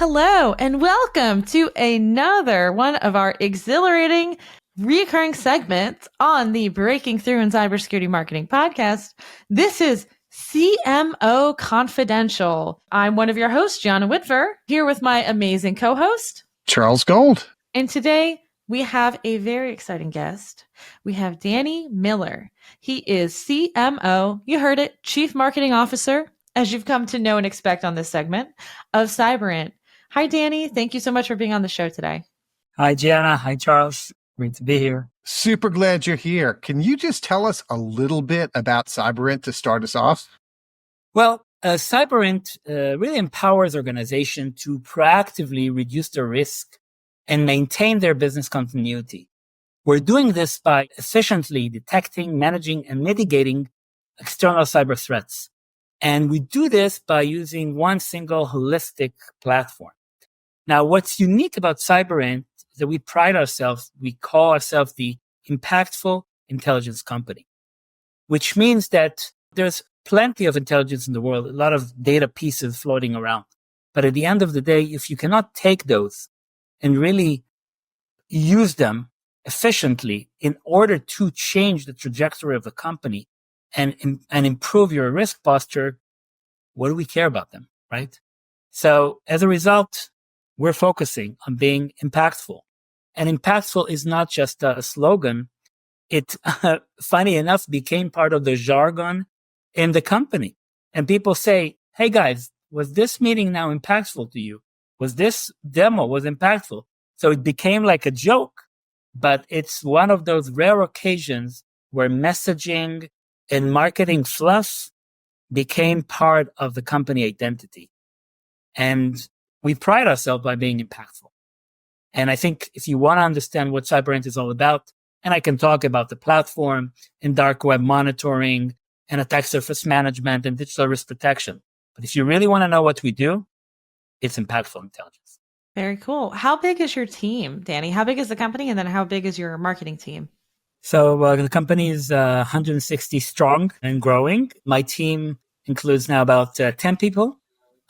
Hello, and welcome to another one of our exhilarating recurring segments on the Breaking Through in Cybersecurity Marketing podcast. This is CMO Confidential. I'm one of your hosts, Gianna Whitver, here with my amazing co-host, Charles Gold. And today we have a very exciting guest. We have Danny Miller. He is CMO, you heard it, Chief Marketing Officer, as you've come to know and expect on this segment, of CyberInt. Hi, Danny. Thank you so much for being on the show today. Hi, Gianna. Hi, Charles. Great to be here. Super glad you're here. Can you just tell us a little bit about CyberInt to start us off? Well, CyberInt really empowers organizations to proactively reduce their risk and maintain their business continuity. We're doing this by efficiently detecting, managing, and mitigating external cyber threats. And we do this by using one single holistic platform. Now, what's unique about CyberInt is that we call ourselves the impactful intelligence company, which means that there's plenty of intelligence in the world, a lot of data pieces floating around. But at the end of the day, if you cannot take those and really use them efficiently in order to change the trajectory of the company and improve your risk posture, what do we care about them, right? So as a result, we're focusing on being impactful. And impactful is not just a slogan. It, funny enough, became part of the jargon in the company. And people say, hey guys, was this meeting now impactful to you? Was this demo was impactful? So it became like a joke, but it's one of those rare occasions where messaging and marketing fluff became part of the company identity. And we pride ourselves by being impactful. And I think if you want to understand what CyberInt is all about, and I can talk about the platform and dark web monitoring and attack surface management and digital risk protection. But if you really want to know what we do, it's impactful intelligence. Very cool. How big is your team, Danny? How big is the company? And then how big is your marketing team? So the company is 160 strong and growing. My team includes now about 10 people.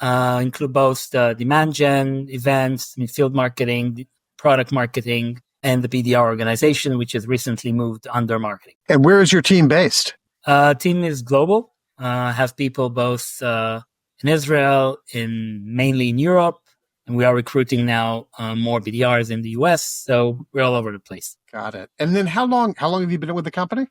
Include both the demand gen, events, field marketing, product marketing, and the BDR organization, which has recently moved under marketing. And where is your team based? Team is global. Have people both in Israel, mainly in Europe, and we are recruiting now more BDRs in the US. So we're all over the place. Got it. And then how long have you been with the company?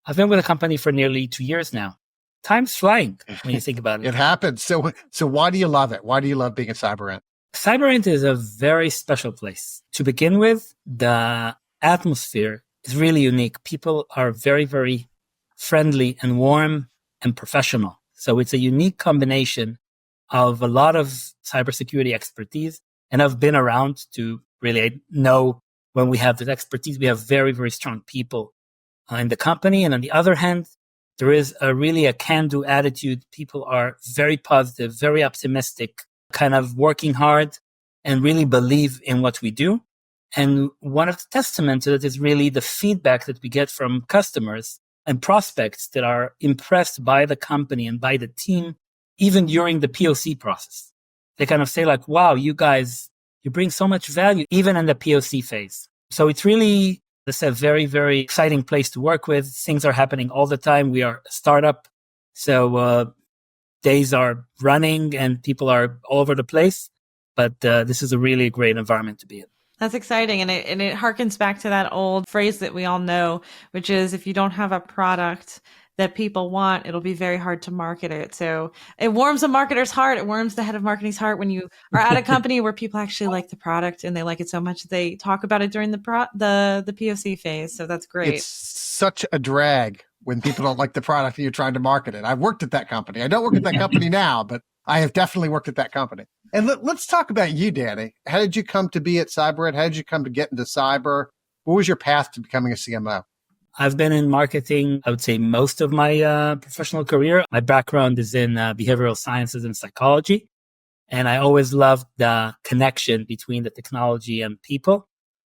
I've been with the company for nearly 2 years now. Time's flying when you think about it. It happens. So why do you love it? Why do you love being at CyberInt? CyberInt is a very special place. To begin with, the atmosphere is really unique. People are very, very friendly and warm and professional. So it's a unique combination of a lot of cybersecurity expertise. And I've been around to really know when we have this expertise, we have very, very strong people in the company. And on the other hand, there is really a can-do attitude. People are very positive, very optimistic, kind of working hard and really believe in what we do. And one of the testaments to that is really the feedback that we get from customers and prospects that are impressed by the company and by the team, even during the POC process. They kind of say like, wow, you guys, you bring so much value, even in the POC phase. So it's really, it's a very, very exciting place to work with. Things are happening all the time. We are a startup. So days are running and people are all over the place. But this is a really great environment to be in. That's exciting. And it harkens back to that old phrase that we all know, which is if you don't have a product that people want, it'll be very hard to market it. So it warms a marketer's heart. It warms the head of marketing's heart when you are at a company where people actually like the product and they like it so much that they talk about it during the POC phase. So that's great. It's such a drag when people don't like the product and you're trying to market it. I've worked at that company. I don't work at that company now, but I have definitely worked at that company. And let's talk about you, Danny. How did you come to be at CyberInt? How did you come to get into cyber? What was your path to becoming a CMO? I've been in marketing, I would say, most of my professional career. My background is in behavioral sciences and psychology. And I always loved the connection between the technology and people.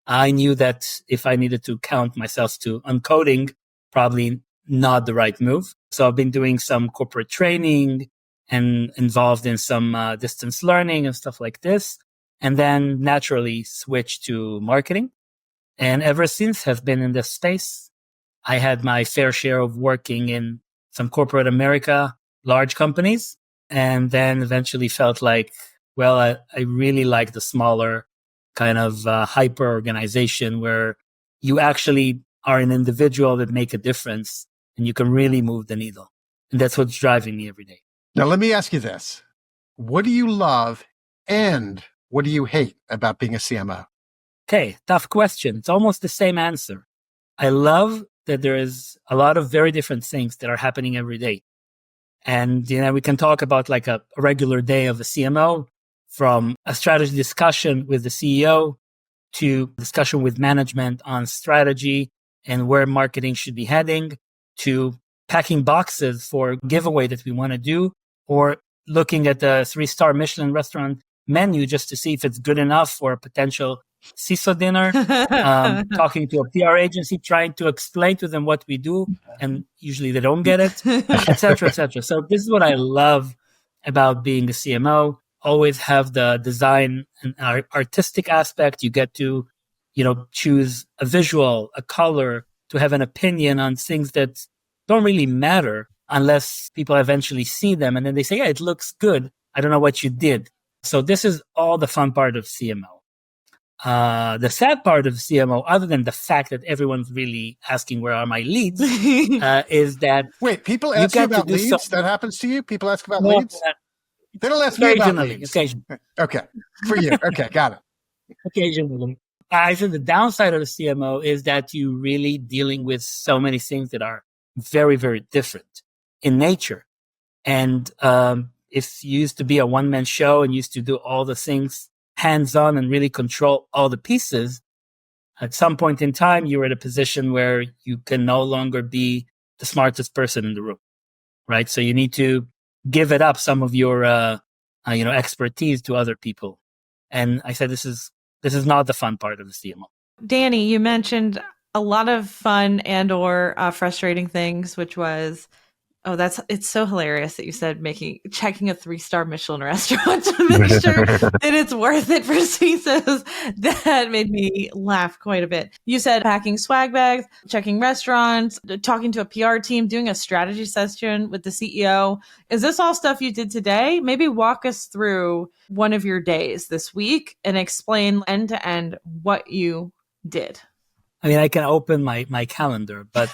I knew that if I needed to count myself to uncoding, probably not the right move. So I've been doing some corporate training and involved in some distance learning and stuff like this. and then naturally switched to marketing. And ever since have been in this space. I had my fair share of working in some corporate America, large companies, and then eventually felt like, well, I really like the smaller kind of hyper organization where you actually are an individual that make a difference and you can really move the needle. And that's what's driving me every day. Now, let me ask you this. What do you love and what do you hate about being a CMO? Okay, tough question. It's almost the same answer. I love that there is a lot of very different things that are happening every day. And, we can talk about like a regular day of a CMO, from a strategy discussion with the CEO to discussion with management on strategy and where marketing should be heading, to packing boxes for giveaway that we want to do, or looking at the 3-star Michelin restaurant menu just to see if it's good enough for a potential CISO dinner, talking to a PR agency, trying to explain to them what we do, and usually they don't get it, etc., etc. So this is what I love about being a CMO. Always have the design and artistic aspect. You get to, choose a visual, a color, to have an opinion on things that don't really matter unless people eventually see them. And then they say, yeah, it looks good. I don't know what you did. So this is all the fun part of CMO. The sad part of CMO, other than the fact that everyone's really asking where are my leads, is that wait, people ask you about leads? That happens to you? People ask about leads? They don't ask me about leads. Occasionally. Okay. For you. Okay. Got it. Occasionally. I think the downside of the CMO is that you're really dealing with so many things that are very, very different in nature. And if you used to be a one-man show and used to do all the things hands-on and really control all the pieces, at some point in time, you're at a position where you can no longer be the smartest person in the room, right? So you need to give it up, some of your, expertise, to other people. And I said, this is not the fun part of the CMO. Danny, you mentioned a lot of fun and or frustrating things, which was, it's so hilarious that you said checking a 3-star Michelin restaurant to make sure that it's worth it for CISOs. That made me laugh quite a bit. You said packing swag bags, checking restaurants, talking to a PR team, doing a strategy session with the CEO. Is this all stuff you did today? Maybe walk us through one of your days this week and explain end to end what you did. I mean, I can open my calendar, but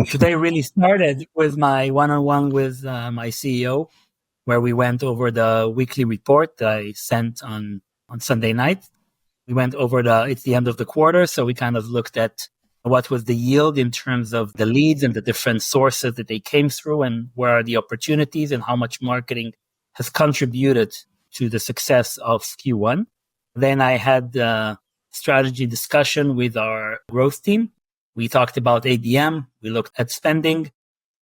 today really started with my one-on-one with my CEO, where we went over the weekly report that I sent on Sunday night. We went over it's the end of the quarter, so we kind of looked at what was the yield in terms of the leads and the different sources that they came through, and where are the opportunities and how much marketing has contributed to the success of Q1. Then I had strategy discussion with our growth team. We talked about ABM. We looked at spending.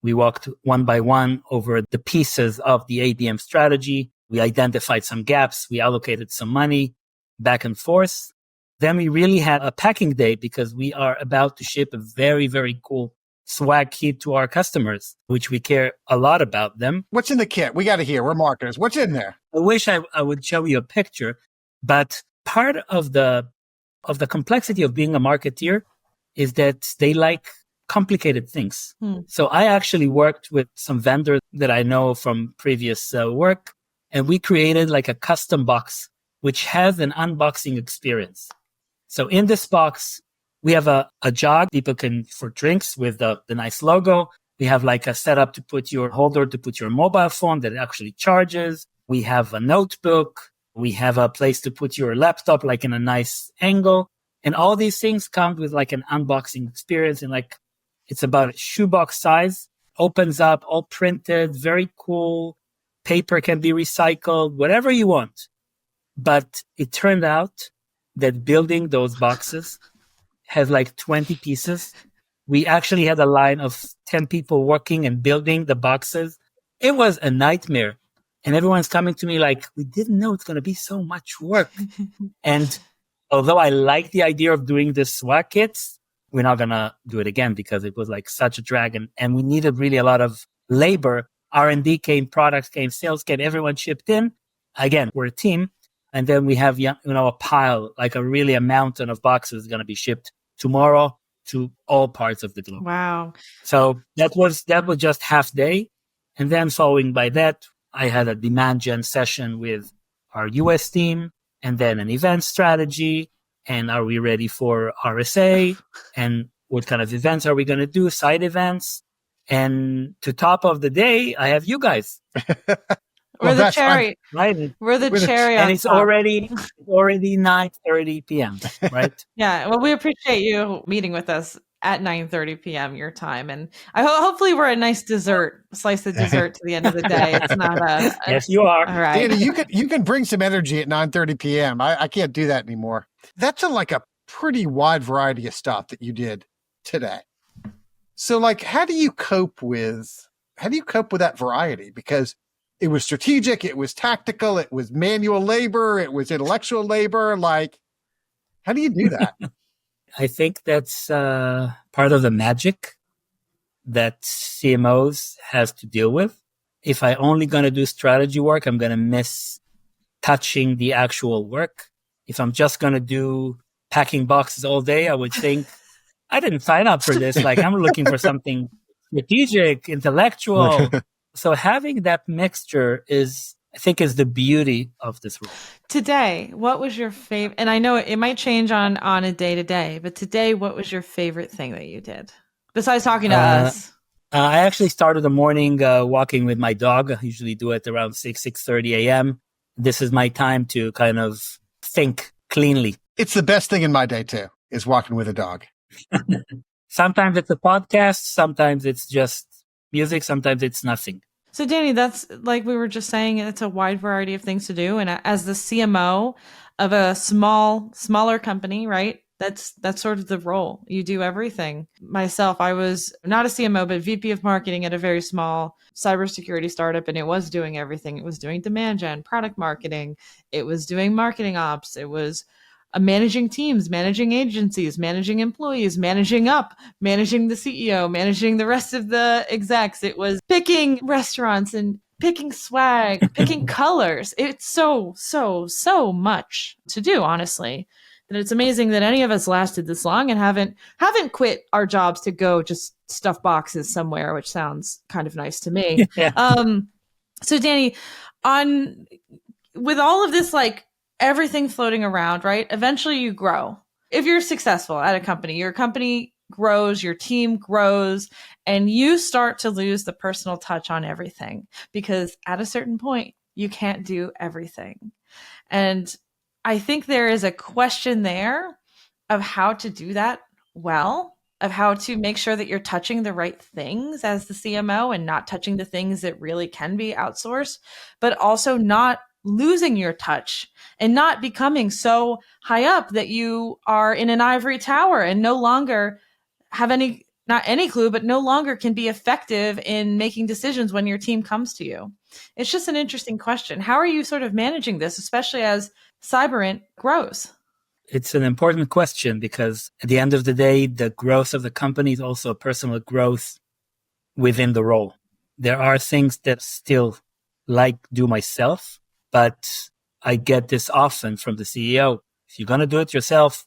We walked one by one over the pieces of the ABM strategy. We identified some gaps. We allocated some money back and forth. Then we really had a packing day because we are about to ship a very, very cool swag kit to our customers, which we care a lot about them. What's in the kit? We got to hear. We're marketers. What's in there? I wish I would show you a picture, but part of the complexity of being a marketeer is that they like complicated things. So I actually worked with some vendors that I know from previous work, and we created like a custom box, which has an unboxing experience. So in this box, we have a jug people can for drinks with the nice logo. We have like a setup to put your holder, to put your mobile phone that actually charges. We have a notebook. We have a place to put your laptop, like in a nice angle. And all these things come with like an unboxing experience. And like, it's about a shoebox size, opens up, all printed, very cool. Paper can be recycled, whatever you want. But it turned out that building those boxes has like 20 pieces. We actually had a line of 10 people working and building the boxes. It was a nightmare. And everyone's coming to me like, we didn't know it's going to be so much work. And although I like the idea of doing this swag kits, we're not going to do it again because it was like such a drag. And we needed really a lot of labor. R&D came, products came, sales came, everyone chipped in. Again, we're a team. And then we have, a pile, like a mountain of boxes going to be shipped tomorrow to all parts of the globe. Wow. So that was just half day. And then following by that, I had a demand gen session with our US team, and then an event strategy. And are we ready for RSA? And what kind of events are we going to do? Side events. And to top of the day, I have you guys. We're the cherry. Right. We're the cherry and on it's top. already 9:30 p.m. Right? Yeah. Well, we appreciate you meeting with us at 9:30 p.m. your time, and hopefully we're a nice slice of dessert to the end of the day. It's not a yes, you are. All right, Danny. You can bring some energy at 9:30 p.m. I can't do that anymore. That's like a pretty wide variety of stuff that you did today. So, like, how do you cope with that variety? Because it was strategic, it was tactical, it was manual labor, it was intellectual labor. Like, how do you do that? I think that's part of the magic that CMOs have to deal with. If I only going to do strategy work, I'm going to miss touching the actual work. If I'm just going to do packing boxes all day, I would think I didn't sign up for this. Like, I'm looking for something strategic, intellectual. So having that mixture is the beauty of this role. Today, what was your favorite? And I know it might change on a day to day, but today, what was your favorite thing that you did besides talking to us? I actually started the morning walking with my dog. I usually do it around 6:30 a.m. This is my time to kind of think cleanly. It's the best thing in my day too, is walking with a dog. Sometimes it's a podcast. Sometimes it's just music. Sometimes it's nothing. So Danny, that's like we were just saying, it's a wide variety of things to do. And as the CMO of a smaller company, right? That's sort of the role. You do everything. Myself, I was not a CMO, but VP of marketing at a very small cybersecurity startup, and it was doing everything. It was doing demand gen, product marketing. It was doing marketing ops. It was managing teams, managing agencies, managing employees, managing the CEO, managing the rest of the execs. It was picking restaurants and picking swag, picking colors. It's so much to do, honestly. And it's amazing that any of us lasted this long and haven't quit our jobs to go just stuff boxes somewhere, which sounds kind of nice to me. Yeah. So Danny, with all of this, like, everything floating around, right? Eventually you grow. If you're successful at a company, your company grows, your team grows, and you start to lose the personal touch on everything because at a certain point, you can't do everything. And I think there is a question there of how to do that well, of how to make sure that you're touching the right things as the CMO and not touching the things that really can be outsourced, but also not losing your touch and not becoming so high up that you are in an ivory tower and no longer have not any clue, but no longer can be effective in making decisions when your team comes to you. It's just an interesting question. How are you sort of managing this, especially as CyberInt grows? It's an important question because at the end of the day, the growth of the company is also a personal growth within the role. There are things that still do myself, but I get this often from the CEO. If you're going to do it yourself,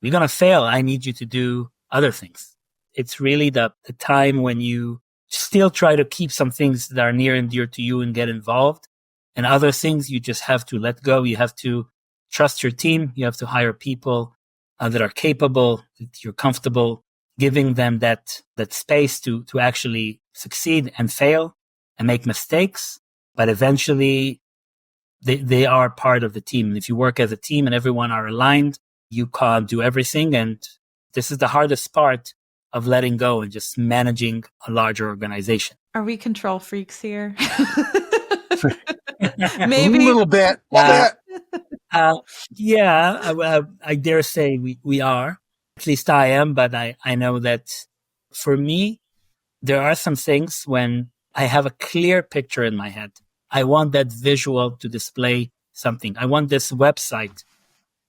you're going to fail. I need you to do other things. It's really the time when you still try to keep some things that are near and dear to you and get involved. And other things you just have to let go. You have to trust your team. You have to hire people that are capable, that you're comfortable giving them that space to actually succeed and fail and make mistakes. But eventually they are part of the team. And if you work as a team and everyone are aligned, you can't do everything. And this is the hardest part of letting go and just managing a larger organization. Are we control freaks here? Maybe a little bit. Yeah, I dare say we are. At least I am, but I know that for me, there are some things when I have a clear picture in my head. I want that visual to display something. I want this website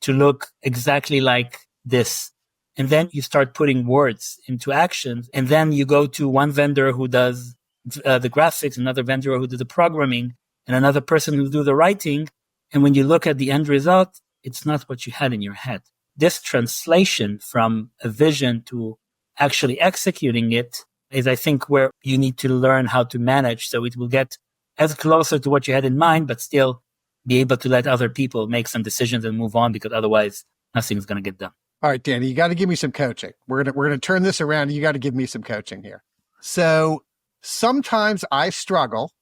to look exactly like this. And then you start putting words into actions. And then you go to one vendor who does the graphics, another vendor who does the programming, and another person who do the writing. And when you look at the end result, it's not what you had in your head. This translation from a vision to actually executing it is, I think, where you need to learn how to manage. So it will get as closer to what you had in mind, but still be able to let other people make some decisions and move on, because otherwise nothing's going to get done. All right, Danny, you got to give me some coaching. We're gonna turn this around. You got to give me some coaching here. So sometimes I struggle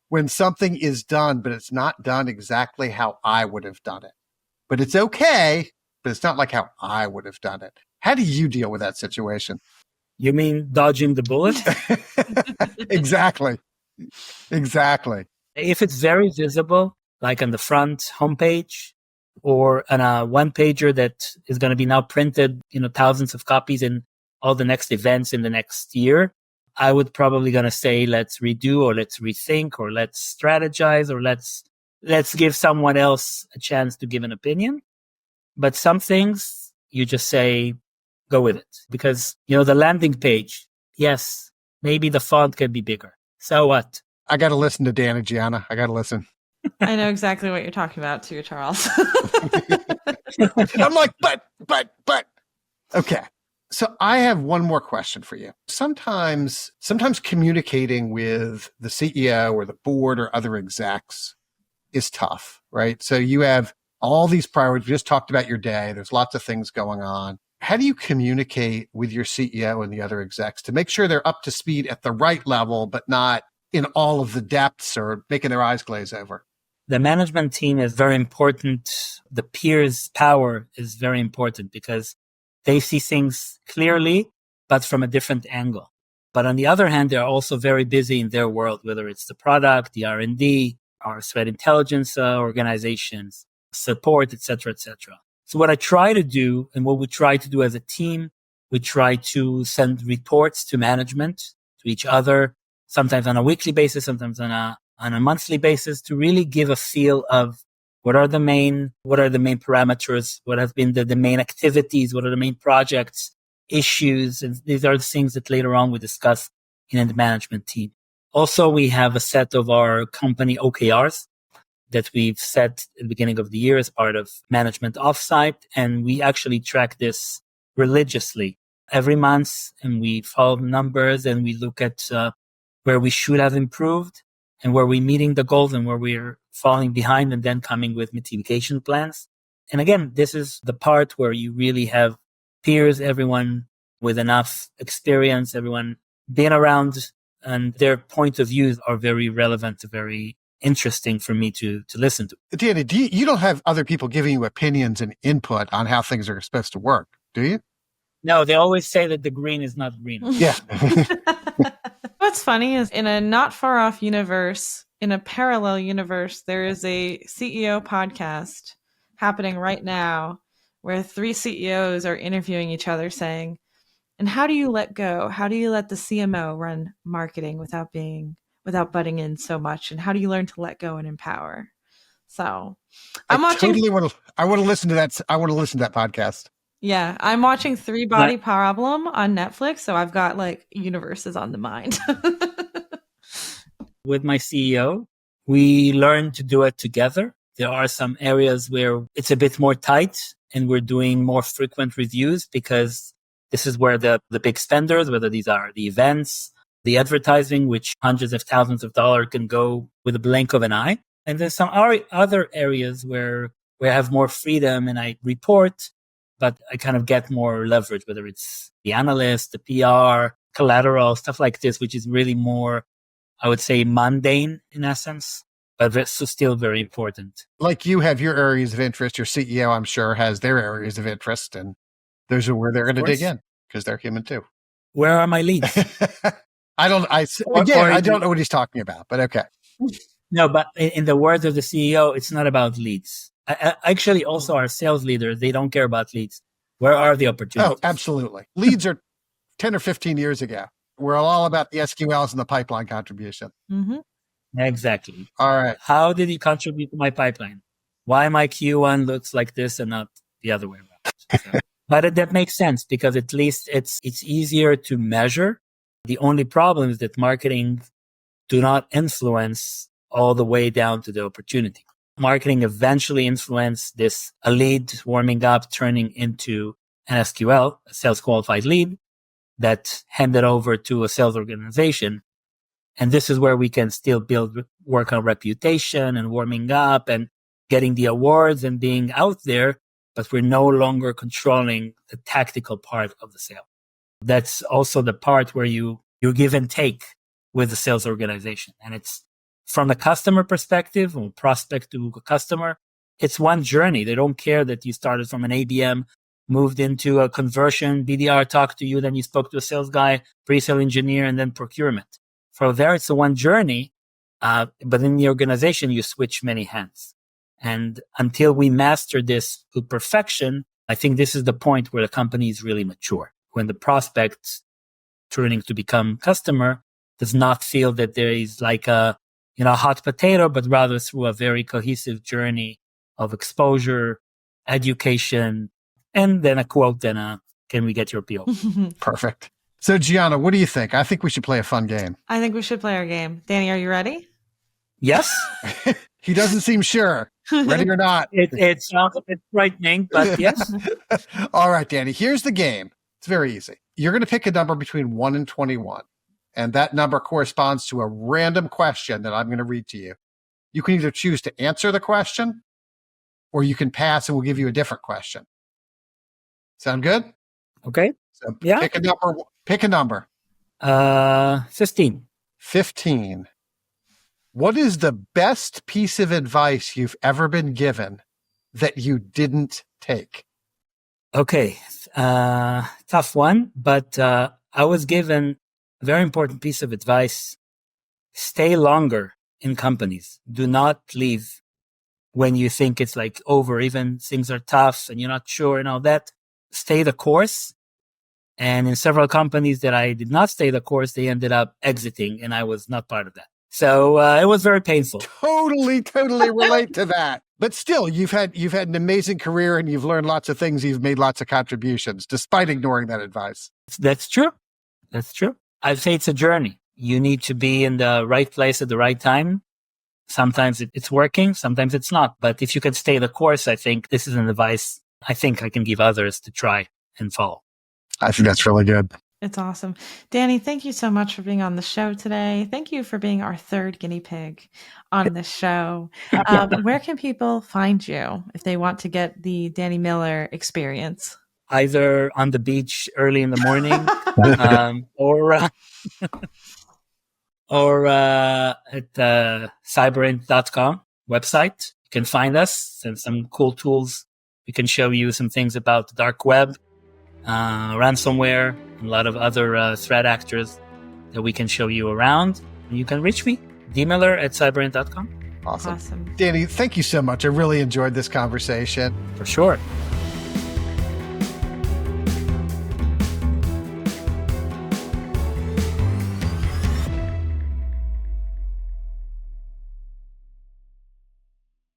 when something is done, but it's not done exactly how I would have done it. But it's okay, but it's not like how I would have done it. How do you deal with that situation? You mean dodging the bullet? Exactly. If it's very visible, like on the front homepage or on a one pager that is going to be now printed, thousands of copies in all the next events in the next year, I would probably going to say, let's redo, or let's rethink, or let's strategize, or let's give someone else a chance to give an opinion. But some things you just say, go with it, because, the landing page, yes, maybe the font can be bigger. So what? I got to listen to Dan and Gianna. I got to listen. I know exactly what you're talking about too, Charles. I'm like, but. Okay. So I have one more question for you. Sometimes communicating with the CEO or the board or other execs is tough, right? So you have all these priorities. We just talked about your day. There's lots of things going on. How do you communicate with your CEO and the other execs to make sure they're up to speed at the right level, but not in all of the depths or making their eyes glaze over? The management team is very important. The peers' power is very important because they see things clearly, but from a different angle. But on the other hand, they're also very busy in their world, whether it's the product, the R&D, our threat intelligence organizations, support, etc., etc. So what I try to do, and what we try to do as a team, we try to send reports to management, to each other, sometimes on a weekly basis, sometimes on a monthly basis, to really give a feel of what are the main parameters, what have been the main activities, what are the main projects, issues, and these are the things that later on we discuss in the management team. Also, we have a set of our company OKRs that we've set at the beginning of the year as part of management offsite. And we actually track this religiously every month, and we follow the numbers, and we look at where we should have improved and where we're meeting the goals and where we're falling behind, and then coming with mitigation plans. And again, this is the part where you really have peers, everyone with enough experience, everyone being around, and their point of views are very relevant, very interesting for me to listen to. Danny, you don't have other people giving you opinions and input on how things are supposed to work, do you? No, they always say that the green is not green. Yeah. What's funny is, in a not far off universe, in a parallel universe, there is a CEO podcast happening right now where 3 CEOs are interviewing each other saying, and how do you let go? How do you let the CMO run marketing without butting in so much? And how do you learn to let go and empower? So I'm watching. I want to listen to that. I want to listen to that podcast. Yeah, I'm watching 3 Body Problem on Netflix, so I've got like universes on the mind. With my CEO, we learn to do it together. There are some areas where it's a bit more tight, and we're doing more frequent reviews because this is where the big spenders, whether these are the events, the advertising, which hundreds of thousands of dollars can go with a blink of an eye. And there's some other areas where I have more freedom and I report, but I kind of get more leverage, whether it's the analyst, the PR, collateral, stuff like this, which is really more, I would say, mundane in essence, but it's still very important. Like you have your areas of interest, your CEO, I'm sure, has their areas of interest, and those are where they're going to dig in because they're human too. Where are my leads? I don't know what he's talking about, but okay. No, but in the words of the CEO, it's not about leads. Actually, also our sales leaders, they don't care about leads. Where are the opportunities? Oh, absolutely. Leads are 10 or 15 years ago. We're all about the SQLs and the pipeline contribution. Mm-hmm. Exactly. All right. How did you contribute to my pipeline? Why my Q1 looks like this and not the other way around? So, but that makes sense because at least it's easier to measure. The only problem is that marketing do not influence all the way down to the opportunity. marketing eventually influenced this a lead warming up, turning into an SQL, a sales qualified lead that handed over to a sales organization. And this is where we can still work on reputation and warming up and getting the awards and being out there, but we're no longer controlling the tactical part of the sale. That's also the part where you give and take with the sales organization. And it's from the customer perspective, or prospect to a customer, it's one journey. They don't care that you started from an ABM, moved into a conversion, BDR talked to you, then you spoke to a sales guy, pre-sale engineer, and then procurement. For there, it's a one journey, but in the organization, you switch many hands. And until we master this to perfection, I think this is the point where the company is really mature. When the prospect turning to become customer does not feel that there is like a hot potato, but rather through a very cohesive journey of exposure, education, and then a quote, then can we get your PO? Perfect. So Gianna, what do you think? I think we should play a fun game. I think we should play our game. Danny, are you ready? Yes. He doesn't seem sure. Ready or not? It sounds a bit frightening, but yes. All right, Danny, here's the game. It's very easy. You're going to pick a number between 1 and 21. And that number corresponds to a random question that I'm going to read to you. You can either choose to answer the question, or you can pass and we'll give you a different question. Sound good? Okay. So Yeah. Pick a number. 15. 15. What is the best piece of advice you've ever been given that you didn't take? Okay. Tough one, but I was given a very important piece of advice. Stay longer in companies. Do not leave when you think it's like over, even things are tough and you're not sure and all that. Stay the course. And in several companies that I did not stay the course, they ended up exiting and I was not part of that. So it was very painful. Totally relate to that. But still, you've had an amazing career and you've learned lots of things. You've made lots of contributions despite ignoring that advice. That's true. I'd say it's a journey. You need to be in the right place at the right time. Sometimes it's working, sometimes it's not. But if you can stay the course, I think this is an advice I think I can give others to try and follow. I think that's really good. It's awesome. Danny, thank you so much for being on the show today. Thank you for being our third guinea pig on the show. Where can people find you if they want to get the Danny Miller experience? Either on the beach early in the morning or at CyberInt.com website. You can find us and some cool tools. We can show you some things about the dark web, ransomware, and a lot of other threat actors that we can show you around. And you can reach me, dmiller@cyberint.com. Awesome. Danny, thank you so much. I really enjoyed this conversation. For sure.